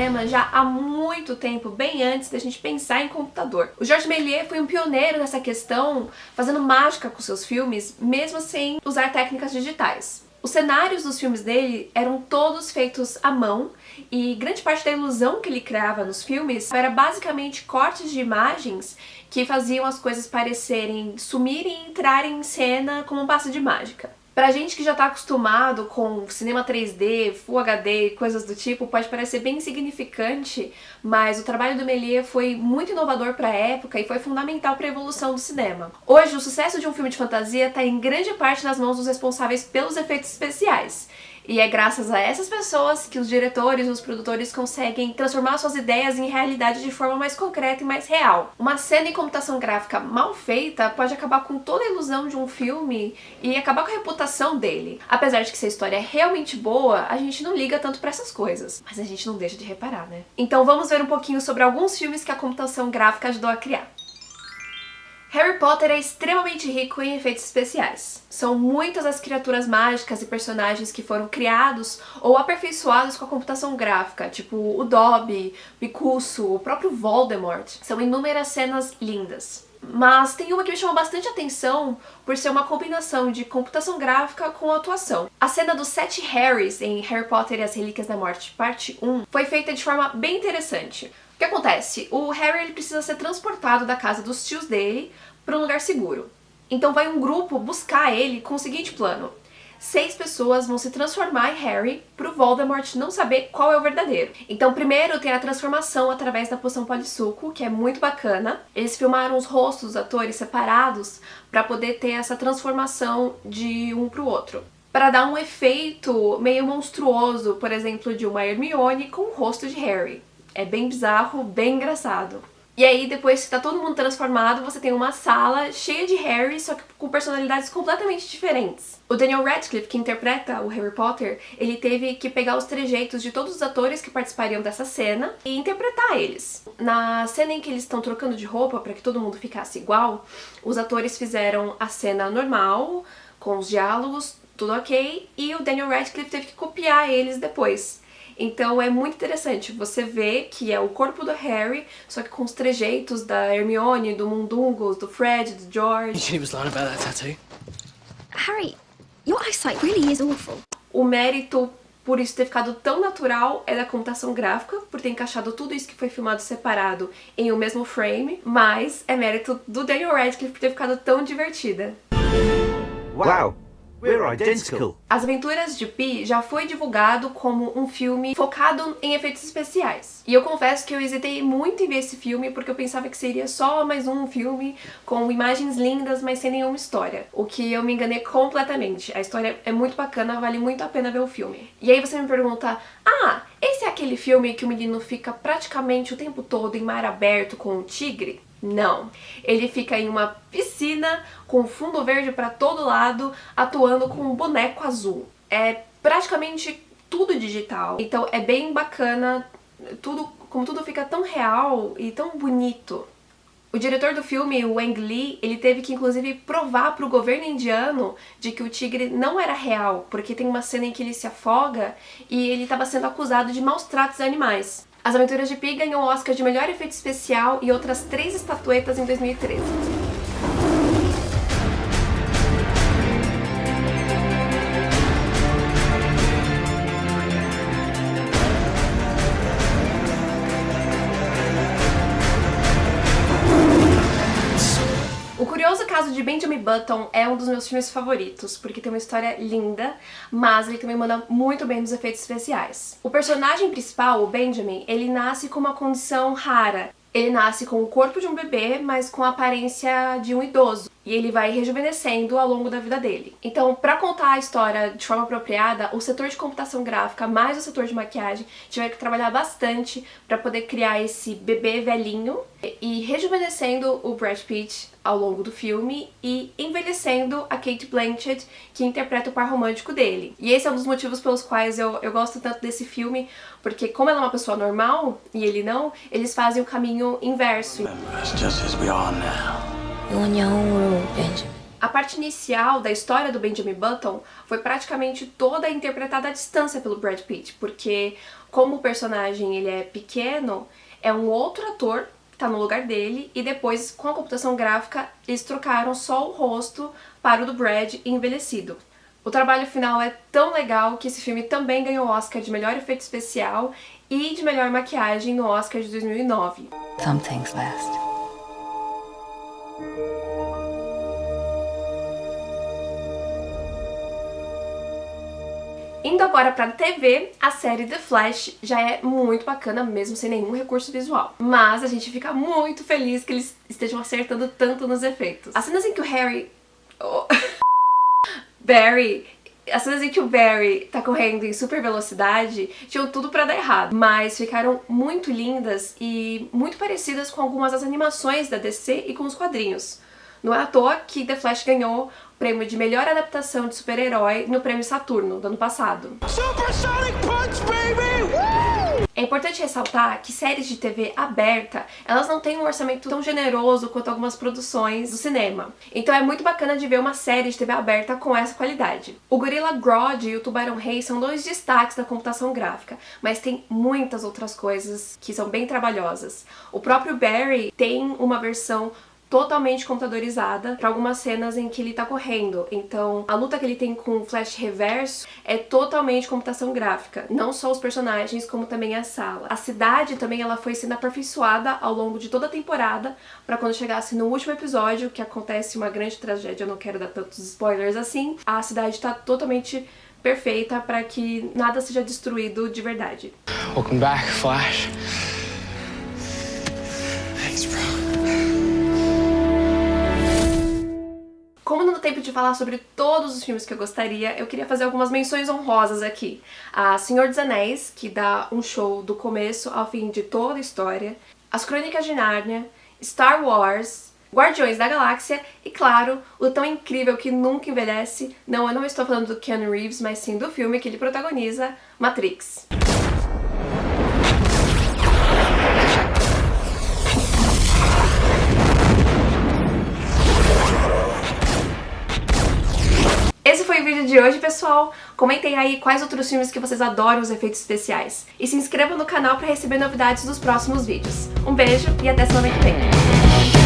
cinema já há muito tempo, bem antes da gente pensar em computador. O Georges Méliès foi um pioneiro nessa questão, fazendo mágica com seus filmes, mesmo sem usar técnicas digitais. Os cenários dos filmes dele eram todos feitos à mão e grande parte da ilusão que ele criava nos filmes era basicamente cortes de imagens que faziam as coisas parecerem sumirem e entrarem em cena como um passe de mágica. Pra gente que já tá acostumado com cinema 3D, Full HD e coisas do tipo, pode parecer bem insignificante, mas o trabalho do Méliès foi muito inovador pra época e foi fundamental pra evolução do cinema. Hoje, o sucesso de um filme de fantasia tá em grande parte nas mãos dos responsáveis pelos efeitos especiais. E é graças a essas pessoas que os diretores e os produtores conseguem transformar suas ideias em realidade de forma mais concreta e mais real. Uma cena em computação gráfica mal feita pode acabar com toda a ilusão de um filme e acabar com a reputação dele. Apesar de que se a história é realmente boa, a gente não liga tanto pra essas coisas. Mas a gente não deixa de reparar, né? Então vamos ver um pouquinho sobre alguns filmes que a computação gráfica ajudou a criar. Harry Potter é extremamente rico em efeitos especiais. São muitas as criaturas mágicas e personagens que foram criados ou aperfeiçoados com a computação gráfica, tipo o Dobby, Picuço, o próprio Voldemort. São inúmeras cenas lindas. Mas tem uma que me chamou bastante atenção por ser uma combinação de computação gráfica com atuação. A cena dos 7 Harrys em Harry Potter e as Relíquias da Morte, parte 1, foi feita de forma bem interessante. O que acontece? O Harry ele precisa ser transportado da casa dos tios dele para um lugar seguro. Então vai um grupo buscar ele com o seguinte plano. 6 pessoas vão se transformar em Harry para o Voldemort não saber qual é o verdadeiro. Então primeiro tem a transformação através da poção polissuco, que é muito bacana. Eles filmaram os rostos dos atores separados para poder ter essa transformação de um para o outro. Para dar um efeito meio monstruoso, por exemplo, de uma Hermione com o rosto de Harry. É bem bizarro, bem engraçado. E aí, depois que tá todo mundo transformado, você tem uma sala cheia de Harry, só que com personalidades completamente diferentes. O Daniel Radcliffe, que interpreta o Harry Potter, ele teve que pegar os trejeitos de todos os atores que participariam dessa cena e interpretar eles. Na cena em que eles estão trocando de roupa para que todo mundo ficasse igual, os atores fizeram a cena normal, com os diálogos, tudo ok, e o Daniel Radcliffe teve que copiar eles depois. Então é muito interessante, você vê que é o corpo do Harry, só que com os trejeitos da Hermione, do Mundungus, do Fred, do George. She was lying about that tattoo. Harry, your eyesight really is awful. O mérito por isso ter ficado tão natural é da computação gráfica, por ter encaixado tudo isso que foi filmado separado em um mesmo frame, mas é mérito do Daniel Radcliffe por ter ficado tão divertida. Wow! We're identical. As Aventuras de Pi já foi divulgado como um filme focado em efeitos especiais. E eu confesso que eu hesitei muito em ver esse filme porque eu pensava que seria só mais um filme com imagens lindas, mas sem nenhuma história. O que eu me enganei completamente. A história é muito bacana, vale muito a pena ver o filme. E aí você me pergunta, esse é aquele filme que o menino fica praticamente o tempo todo em mar aberto com um tigre? Não, ele fica em uma piscina com fundo verde para todo lado, atuando com um boneco azul. É praticamente tudo digital, então é bem bacana, como tudo fica tão real e tão bonito. O diretor do filme, o Ang Lee, ele teve que inclusive provar para o governo indiano de que o tigre não era real, porque tem uma cena em que ele se afoga e ele estava sendo acusado de maus tratos a animais. As Aventuras de Pi ganhou o Oscar de melhor efeito especial e outras 3 estatuetas em 2013. O Curioso Caso de Benjamin Button é um dos meus filmes favoritos, porque tem uma história linda, mas ele também manda muito bem nos efeitos especiais. O personagem principal, o Benjamin, ele nasce com uma condição rara. Ele nasce com o corpo de um bebê, mas com a aparência de um idoso. E ele vai rejuvenescendo ao longo da vida dele. Então, para contar a história de forma apropriada, o setor de computação gráfica mais o setor de maquiagem tiveram que trabalhar bastante para poder criar esse bebê velhinho e rejuvenescendo o Brad Pitt ao longo do filme e envelhecendo a Cate Blanchett, que interpreta o par romântico dele. E esse é um dos motivos pelos quais eu gosto tanto desse filme, porque como ela é uma pessoa normal e ele não, eles fazem o caminho inverso. A parte inicial da história do Benjamin Button foi praticamente toda interpretada à distância pelo Brad Pitt, porque como o personagem ele é pequeno, é um outro ator que tá no lugar dele, e depois, com a computação gráfica, eles trocaram só o rosto para o do Brad envelhecido. O trabalho final é tão legal que esse filme também ganhou o Oscar de melhor efeito especial e de melhor maquiagem no Oscar de 2009. Some things last. Indo agora pra TV, a série The Flash já é muito bacana, mesmo sem nenhum recurso visual. Mas a gente fica muito feliz que eles estejam acertando tanto nos efeitos. As cenas em que o Harry... As cenas em que o Barry tá correndo em super velocidade tinham tudo pra dar errado, mas ficaram muito lindas e muito parecidas com algumas das animações da DC e com os quadrinhos. Não é à toa que The Flash ganhou o prêmio de melhor adaptação de super-herói no prêmio Saturno, do ano passado. Supersonic Punch, baby! Woo! É importante ressaltar que séries de TV aberta, elas não têm um orçamento tão generoso quanto algumas produções do cinema. Então é muito bacana de ver uma série de TV aberta com essa qualidade. O Gorilla Grodd e o Tubarão Rei são dois destaques da computação gráfica, mas tem muitas outras coisas que são bem trabalhosas. O próprio Barry tem uma versão totalmente computadorizada para algumas cenas em que ele tá correndo. Então, a luta que ele tem com o Flash reverso é totalmente computação gráfica, não só os personagens, como também a sala. A cidade também ela foi sendo aperfeiçoada ao longo de toda a temporada, para quando chegasse no último episódio, que acontece uma grande tragédia, eu não quero dar tantos spoilers assim, a cidade tá totalmente perfeita para que nada seja destruído de verdade. Welcome back, Flash. Thanks, bro. Como não dá tempo de falar sobre todos os filmes que eu gostaria, eu queria fazer algumas menções honrosas aqui. A Senhor dos Anéis, que dá um show do começo ao fim de toda a história, As Crônicas de Nárnia, Star Wars, Guardiões da Galáxia e, claro, o tão incrível que nunca envelhece, não, eu não estou falando do Keanu Reeves, mas sim do filme que ele protagoniza, Matrix. Esse foi o vídeo de hoje, pessoal. Comentem aí quais outros filmes que vocês adoram os efeitos especiais. E se inscrevam no canal para receber novidades dos próximos vídeos. Um beijo e até semana que vem.